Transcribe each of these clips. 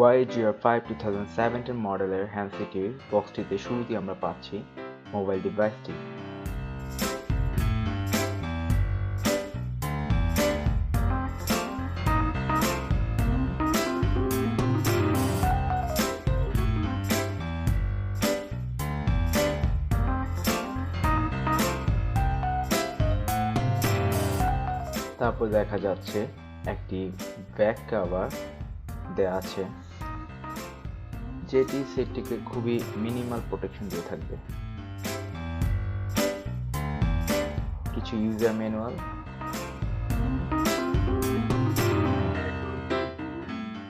YGR5 2017 মডেলের হ্যান্ডসেটটির বক্সটিতে শুরুতেই আমরা পাচ্ছি মোবাইল ডিভাইসটি। তারপর দেখা যাচ্ছে একটি ব্যাক কভার দেয়া আছে, যেটি সেটটিকে খুবই মিনিমাল প্রোটেকশন দিয়ে থাকবে। কিছু ইউজার ম্যানুয়াল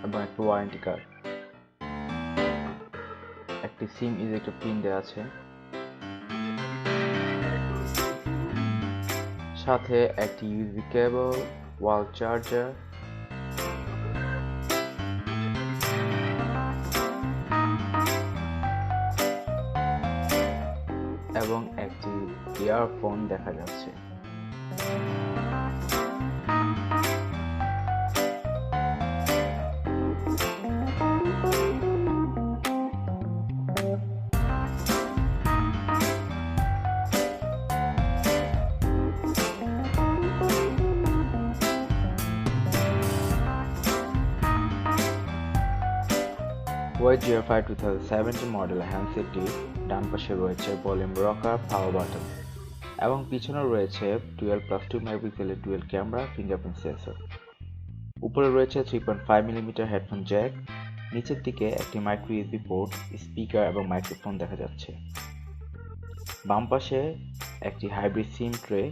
এবং একটা ওয়ারেন্টি কার্ড, একটি সিম ইজেক্টর পিন দেওয়া আছে, সাথে একটি ইউএসবি কেবল, ওয়াল চার্জার এবং একটি ইয়ারফোন দেখা যাচ্ছে। YGR5 2017 মডেলের হ্যান্ডসেটটির ডান পাশে রয়েছে ভলিউম রকার, পাওয়ার বাটন এবং পিছনে রয়েছে 12+2 মেগাপিক্সেলের ডুয়েল ক্যামেরা ফিঙ্গারপ্রিন্ট সেন্সর। উপরে রয়েছে 3.5mm হেডফোন জ্যাক, নিচের দিকে একটি মাইক্রো ইউএসবি পোর্ট, স্পিকার এবং মাইক্রোফোন দেখা যাচ্ছে। বাম পাশে একটি হাইব্রিড সিম ট্রে,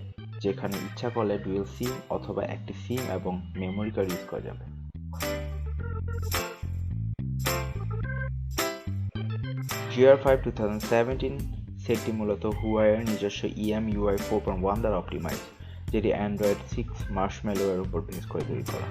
যেখানে ইচ্ছা করলে ডুয়েল সিম অথবা একটি সিম এবং মেমোরি কার্ড ইউজ করা যাবে। GR5 2017 সেটটি মূলত হুয়াওয়ের নিজস্ব EMUI 4.1 দ্বারা অপটিমাইজ, যেটি অ্যান্ড্রয়েড 6 মার্শমেলো এর উপর বেস করে তৈরি করা।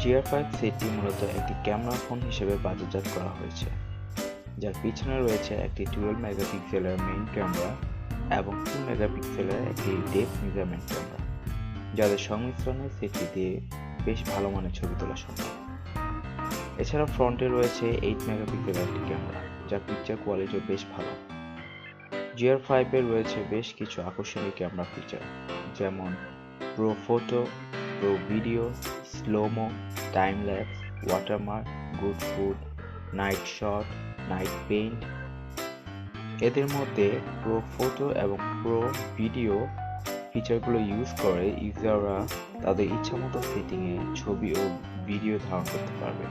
GR5 সেটটি মূলত একটি ক্যামেরা ফোন হিসেবে বাজারজাত করা হয়েছে, যার পিছনে রয়েছে একটি 12 মেগাপিক্সেলের মেইন ক্যামেরা এবং 2 মেগাপিক্সেলের একটি ডেপথ মেজারমেন্ট ক্যামেরা, যাদের সংমিশ্রণে সেটটি দিয়ে বেশ ভালো মানের ছবি তোলা সম্ভব। এছাড়া ফ্রন্টে রয়েছে 8 মেগাপিক্সেলের একটি ক্যামেরা, যার পিকচার কোয়ালিটিও বেশ ভালো। GR5 এর রয়েছে বেশ কিছু আকর্ষণীয় ক্যামেরা ফিচার, যেমন pro photo, pro video, slo-mo, time lapse, watermark, good food, night shot, night paint. এদের মধ্যে প্রো ফটো এবং প্রো ভিডিও ফিচারগুলো ইউজ করে ইউজাররা তাদের ইচ্ছামতো সেটিংয়ে ছবি ও ভিডিও ধারণ করতে পারবে।